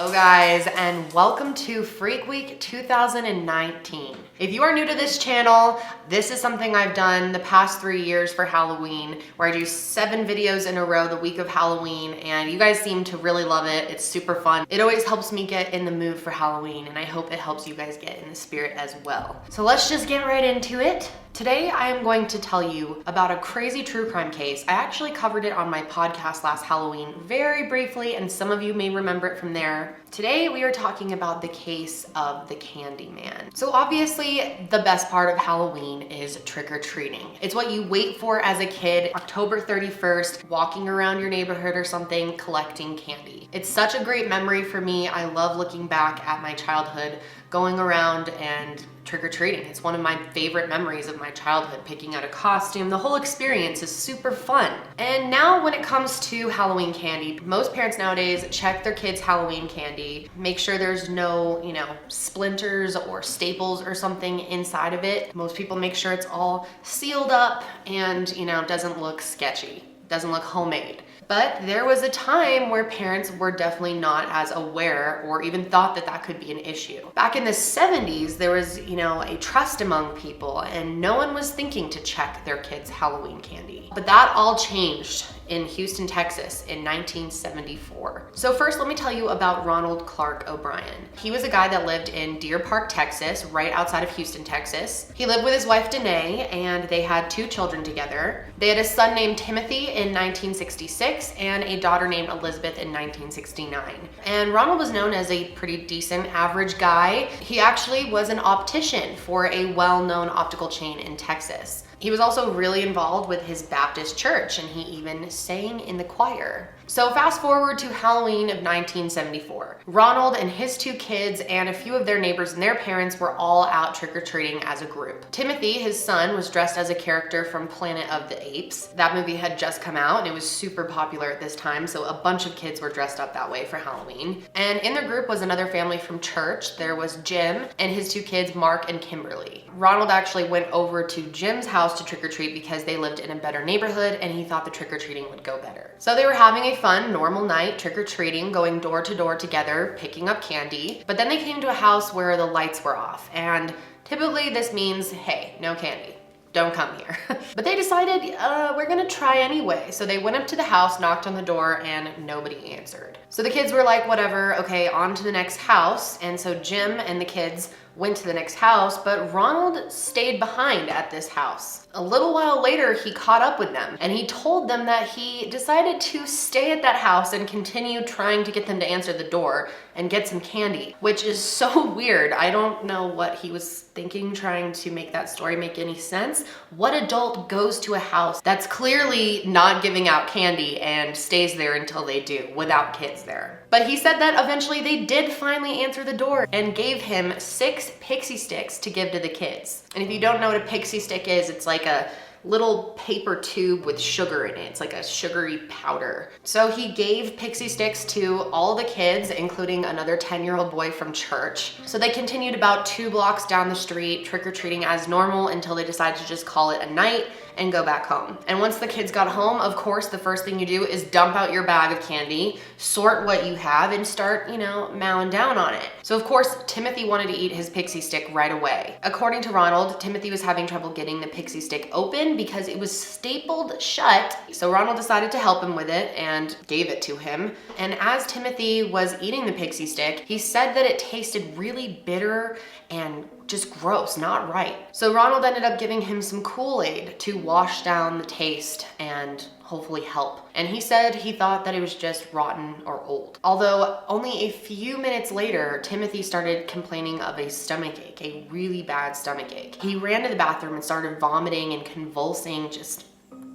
Hello guys, and welcome to Freak Week 2019. If you are new to this channel, this is something I've done the past 3 years for Halloween, where I do 7 videos in a row the week of Halloween, and you guys seem to really love it. It's super fun. It always helps me get in the mood for Halloween, and I hope it helps you guys get in the spirit as well. So let's just get right into it. Today, I am going to tell you about a crazy true crime case. I actually covered it on my podcast last Halloween very briefly, and some of you may remember it from there. Today, we are talking about the case of the Candyman. So obviously, the best part of Halloween is trick-or-treating. It's what you wait for as a kid, October 31st, walking around your neighborhood or something, collecting candy. It's such a great memory for me. I love looking back at my childhood, going around and trick-or-treating. It's one of my favorite memories of my childhood, picking out a costume. The whole experience is super fun. And now when it comes to Halloween candy, most parents nowadays check their kids' Halloween candy, make sure there's no, splinters or staples or something inside of it. Most people make sure it's all sealed up and, doesn't look sketchy, doesn't look homemade. But there was a time where parents were definitely not as aware or even thought that that could be an issue. Back in the 70s, there was, a trust among people and no one was thinking to check their kids' Halloween candy. But that all changed in Houston, Texas in 1974. So first, let me tell you about Ronald Clark O'Bryan. He was a guy that lived in Deer Park, Texas, right outside of Houston, Texas. He lived with his wife, Danae, and they had 2 children together. They had a son named Timothy in 1966 and a daughter named Elizabeth in 1969. And Ronald was known as a pretty decent, average guy. He actually was an optician for a well-known optical chain in Texas. He was also really involved with his Baptist church, and he even sang in the choir. So fast forward to Halloween of 1974. Ronald and his 2 kids and a few of their neighbors and their parents were all out trick-or-treating as a group. Timothy, his son, was dressed as a character from Planet of the Apes. That movie had just come out and it was super popular at this time, so a bunch of kids were dressed up that way for Halloween. And in their group was another family from church. There was Jim and his 2 kids, Mark and Kimberly. Ronald actually went over to Jim's house to trick-or-treat because they lived in a better neighborhood and he thought the trick-or-treating would go better. So they were having a fun, normal night trick-or-treating, going door to door together, picking up candy. But then they came to a house where the lights were off. And typically this means, hey, no candy. Don't come here. But they decided, we're gonna try anyway. So they went up to the house, knocked on the door, and nobody answered. So the kids were like, whatever, okay, on to the next house. And so Jim and the kids went to the next house, but Ronald stayed behind at this house. A little while later, he caught up with them and he told them that he decided to stay at that house and continue trying to get them to answer the door and get some candy, which is so weird. I don't know what he was thinking, trying to make that story make any sense. What adult goes to a house that's clearly not giving out candy and stays there until they do without kids there? But he said that eventually they did finally answer the door and gave him 6 pixie sticks to give to the kids. And if you don't know what a pixie stick is, it's like a little paper tube with sugar in it. It's like a sugary powder. So he gave pixie sticks to all the kids, including another 10-year-old boy from church. So they continued about 2 blocks down the street, trick-or-treating as normal until they decided to just call it a night and go back home. And once the kids got home, of course, the first thing you do is dump out your bag of candy, sort what you have, and start, mowing down on it. So of course, Timothy wanted to eat his pixie stick right away. According to Ronald, Timothy was having trouble getting the pixie stick open because it was stapled shut. So Ronald decided to help him with it and gave it to him. And as Timothy was eating the pixie stick, he said that it tasted really bitter and just gross, not right. So Ronald ended up giving him some Kool-Aid to wash down the taste and hopefully help. And he said he thought that it was just rotten or old. Although only a few minutes later, Timothy started complaining of a stomach ache, a really bad stomach ache. He ran to the bathroom and started vomiting and convulsing, just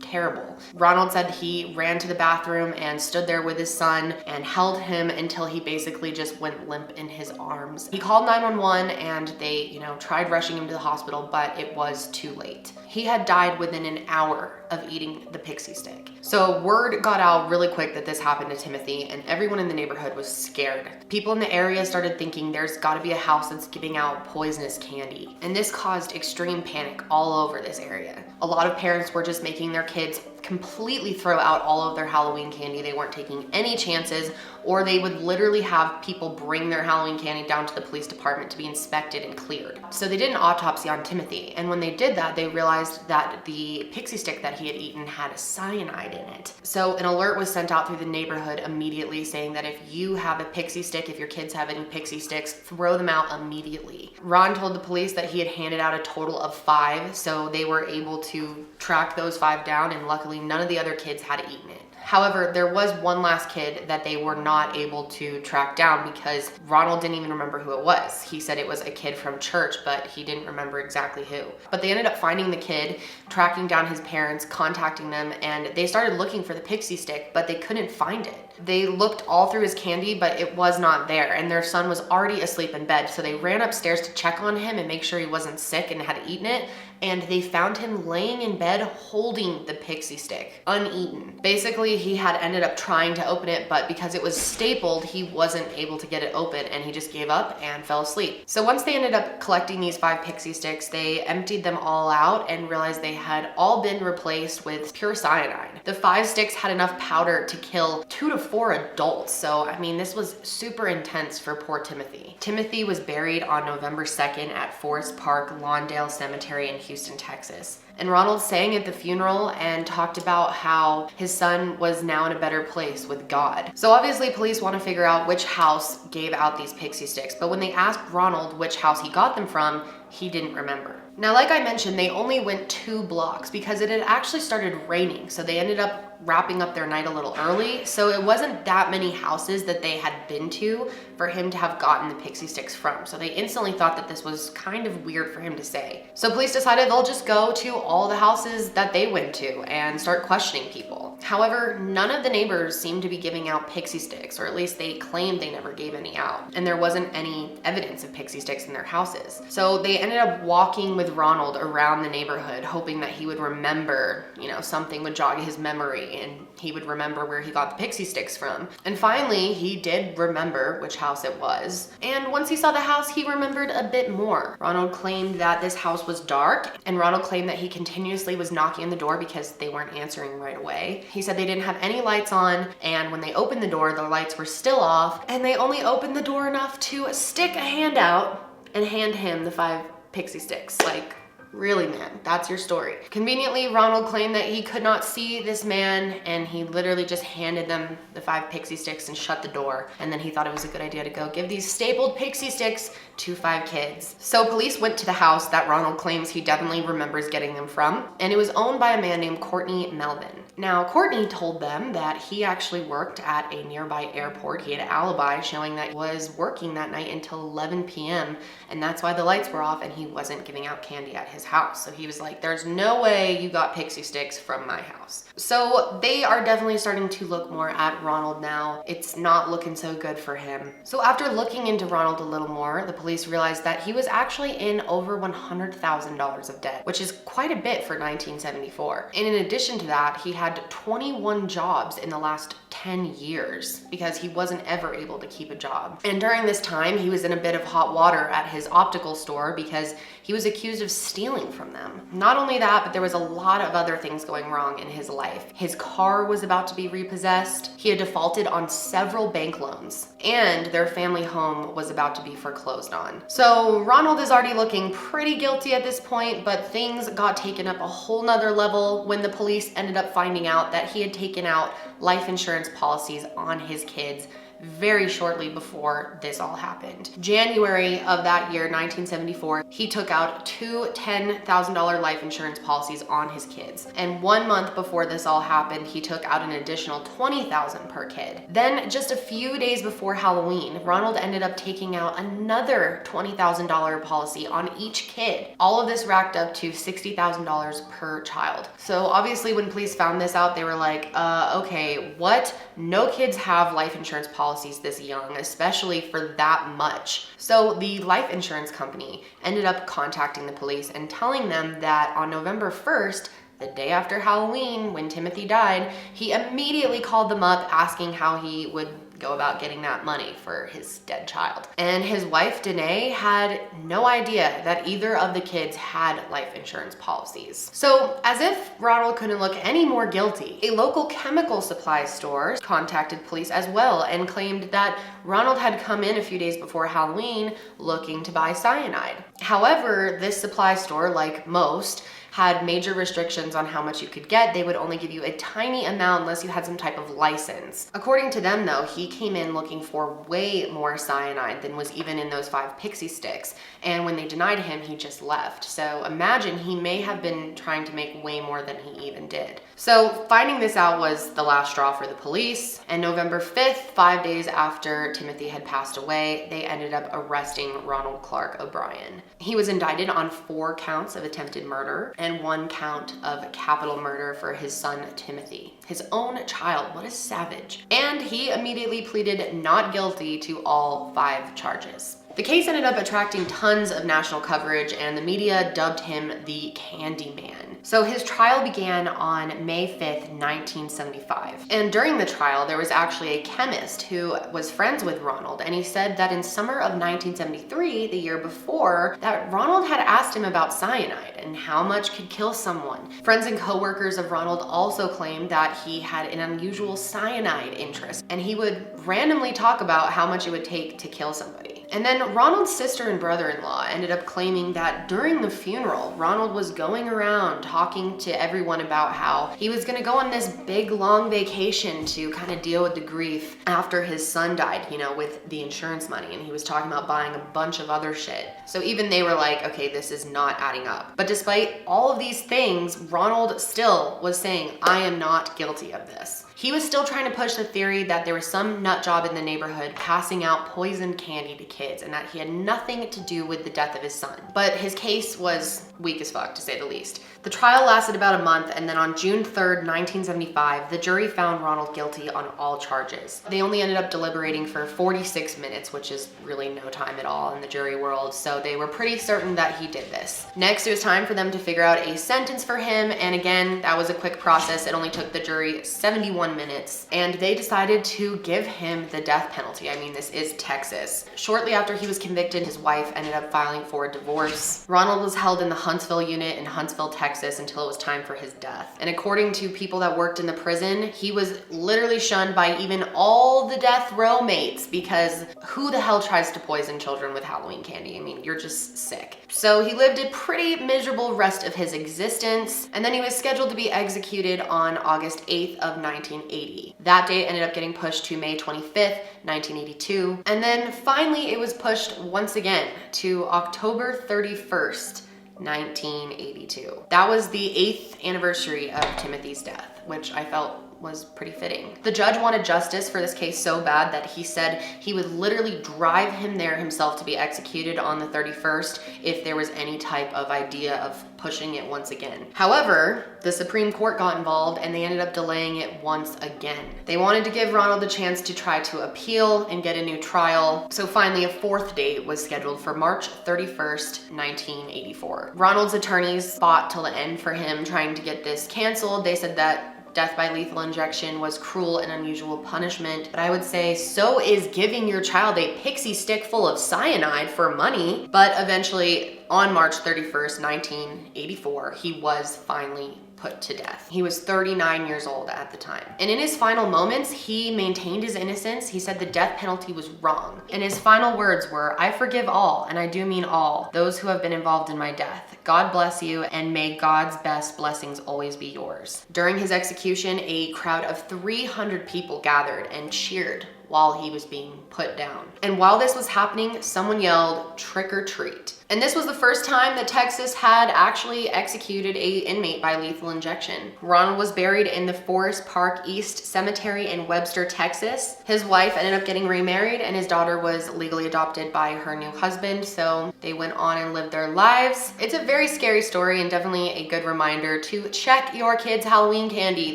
terrible. Ronald said he ran to the bathroom and stood there with his son and held him until he basically just went limp in his arms. He called 911 and they, tried rushing him to the hospital, but it was too late. He had died within an hour of eating the pixie stick. So word got out really quick that this happened to Timothy, and everyone in the neighborhood was scared. People in the area started thinking there's gotta be a house that's giving out poisonous candy. And this caused extreme panic all over this area. A lot of parents were just making their kids completely throw out all of their Halloween candy. They weren't taking any chances, or they would literally have people bring their Halloween candy down to the police department to be inspected and cleared. So they did an autopsy on Timothy, and when they did that, they realized that the pixie stick that he had eaten had cyanide in it. So an alert was sent out through the neighborhood immediately saying that if you have a pixie stick, if your kids have any pixie sticks, throw them out immediately. Ron told the police that he had handed out a total of 5, so they were able to track those 5 down, and luckily none of the other kids had eaten it. However, there was one last kid that they were not able to track down because Ronald didn't even remember who it was. He said it was a kid from church, but he didn't remember exactly who. But they ended up finding the kid, tracking down his parents, contacting them, and they started looking for the pixie stick, but they couldn't find it. They looked all through his candy, but it was not there, and their son was already asleep in bed, so they ran upstairs to check on him and make sure he wasn't sick and had eaten it, and they found him laying in bed holding the pixie stick, uneaten. Basically, he had ended up trying to open it, but because it was stapled, he wasn't able to get it open, and he just gave up and fell asleep. So once they ended up collecting these 5 pixie sticks, they emptied them all out and realized they had all been replaced with pure cyanide. The 5 sticks had enough powder to kill 2 to 4 adults, so I mean, this was super intense for poor Timothy. Timothy was buried on November 2nd at Forest Park Lawndale Cemetery in Houston, Texas. And Ronald sang at the funeral and talked about how his son was now in a better place with God. So obviously police want to figure out which house gave out these pixie sticks, but when they asked Ronald which house he got them from, he didn't remember. Now, like I mentioned, they only went 2 blocks because it had actually started raining, so they ended up wrapping up their night a little early, so it wasn't that many houses that they had been to for him to have gotten the pixie sticks from. So they instantly thought that this was kind of weird for him to say. So police decided they'll just go to all the houses that they went to and start questioning people. However, none of the neighbors seemed to be giving out pixie sticks, or at least they claimed they never gave any out. And there wasn't any evidence of pixie sticks in their houses. So they ended up walking with Ronald around the neighborhood, hoping that he would remember, something would jog his memory and he would remember where he got the pixie sticks from. And finally, he did remember which house it was. And once he saw the house, he remembered a bit more. Ronald claimed that this house was dark, and Ronald claimed that he continuously was knocking on the door because they weren't answering right away. He said they didn't have any lights on, and when they opened the door, the lights were still off, and they only opened the door enough to stick a hand out and hand him the 5 pixie sticks. Like, really, man, that's your story. Conveniently, Ronald claimed that he could not see this man, and he literally just handed them the 5 pixie sticks and shut the door. And then he thought it was a good idea to go give these stapled pixie sticks to 5 kids. So police went to the house that Ronald claims he definitely remembers getting them from, and it was owned by a man named Courtney Melvin. Now, Courtney told them that he actually worked at a nearby airport. He had an alibi showing that he was working that night until 11 p.m. and that's why the lights were off and he wasn't giving out candy at his house. So he was like, there's no way you got pixie sticks from my house. So they are definitely starting to look more at Ronald now. It's not looking so good for him. So after looking into Ronald a little more, the police realized that he was actually in over $100,000 of debt, which is quite a bit for 1974. And in addition to that, he had 21 jobs in the last 10 years because he wasn't ever able to keep a job. And during this time, he was in a bit of hot water at his optical store because he was accused of stealing from them. Not only that, but there was a lot of other things going wrong in his life. His car was about to be repossessed. He had defaulted on several bank loans, and their family home was about to be foreclosed on. So Ronald is already looking pretty guilty at this point, but things got taken up a whole nother level when the police ended up finding out that he had taken out life insurance policies on his kids very shortly before this all happened. January of that year, 1974, he took out 2 $10,000 life insurance policies on his kids. And 1 month before this all happened, he took out an additional $20,000 per kid. Then just a few days before Halloween, Ronald ended up taking out another $20,000 policy on each kid. All of this racked up to $60,000 per child. So obviously when police found this out, they were like, okay, what? No kids have life insurance policies this young, especially for that much. So the life insurance company ended up contacting the police and telling them that on November 1st, the day after Halloween, when Timothy died, he immediately called them up asking how he would go about getting that money for his dead child. And his wife, Danae, had no idea that either of the kids had life insurance policies. So as if Ronald couldn't look any more guilty, a local chemical supply store contacted police as well and claimed that Ronald had come in a few days before Halloween looking to buy cyanide. However, this supply store, like most, had major restrictions on how much you could get. They would only give you a tiny amount unless you had some type of license. According to them though, he came in looking for way more cyanide than was even in those 5 pixie sticks. And when they denied him, he just left. So imagine he may have been trying to make way more than he even did. So finding this out was the last straw for the police. And November 5th, 5 days after Timothy had passed away, they ended up arresting Ronald Clark O'Bryan. He was indicted on 4 counts of attempted murder and 1 count of capital murder for his son Timothy, his own child. What a savage. And he immediately pleaded not guilty to all 5 charges. The case ended up attracting tons of national coverage, and the media dubbed him the Candyman. So his trial began on May 5th, 1975. And during the trial, there was actually a chemist who was friends with Ronald, and he said that in summer of 1973, the year before, that Ronald had asked him about cyanide and how much could kill someone. Friends and coworkers of Ronald also claimed that he had an unusual cyanide interest, and he would randomly talk about how much it would take to kill somebody. And then Ronald's sister and brother-in-law ended up claiming that during the funeral, Ronald was going around talking to everyone about how he was gonna go on this big long vacation to kind of deal with the grief after his son died, you know, with the insurance money. And he was talking about buying a bunch of other shit. So even they were like, okay, this is not adding up. But despite all of these things, Ronald still was saying, I am not guilty of this. He was still trying to push the theory that there was some nut job in the neighborhood passing out poisoned candy to kids and that he had nothing to do with the death of his son. But his case was weak as fuck, to say the least. The trial lasted about a month, and then on June 3rd, 1975, the jury found Ronald guilty on all charges. They only ended up deliberating for 46 minutes, which is really no time at all in the jury world, so they were pretty certain that he did this. Next, it was time for them to figure out a sentence for him, and again, that was a quick process. It only took the jury 71 minutes, and they decided to give him the death penalty. I mean, this is Texas. Shortly after he was convicted, his wife ended up filing for a divorce. Ronald was held in the Huntsville unit in Huntsville, Texas until it was time for his death. And according to people that worked in the prison, he was literally shunned by even all the death row mates, because who the hell tries to poison children with Halloween candy? I mean, you're just sick. So he lived a pretty miserable rest of his existence, and then he was scheduled to be executed on August 8th of 1980. That date ended up getting pushed to May 25th, 1982, and then finally it was pushed once again to October 31st, 1982. That was the 8th anniversary of Timothy's death, which I felt was pretty fitting. The judge wanted justice for this case so bad that he said he would literally drive him there himself to be executed on the 31st if there was any type of idea of pushing it once again. However, the Supreme Court got involved and they ended up delaying it once again. They wanted to give Ronald the chance to try to appeal and get a new trial, so finally a 4th date was scheduled for March 31st, 1984. Ronald's attorneys fought till the end for him, trying to get this canceled. They said that death by lethal injection was cruel and unusual punishment, but I would say so is giving your child a pixie stick full of cyanide for money. But eventually, on March 31st, 1984, he was finally put to death. He was 39 years old at the time. And in his final moments, he maintained his innocence. He said the death penalty was wrong. And his final words were, "I forgive all, and I do mean all, those who have been involved in my death. God bless you, and may God's best blessings always be yours." During his execution, a crowd of 300 people gathered and cheered while he was being put down. And while this was happening, someone yelled, "Trick or treat." And this was the first time that Texas had actually executed a inmate by lethal injection. Ronald was buried in the Forest Park East Cemetery in Webster, Texas. His wife ended up getting remarried, and his daughter was legally adopted by her new husband, so they went on and lived their lives. It's a very scary story and definitely a good reminder to check your kids' Halloween candy.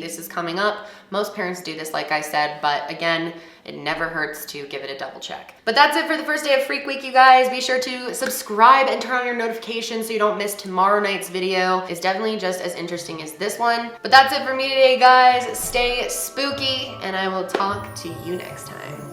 This is coming up. Most parents do this, like I said, but again, it never hurts to give it a double check. But that's it for the first day of Freak Week, you guys. Be sure to subscribe and turn on your notifications so you don't miss tomorrow night's video. It's definitely just as interesting as this one. But that's it for me today, guys. Stay spooky, and I will talk to you next time.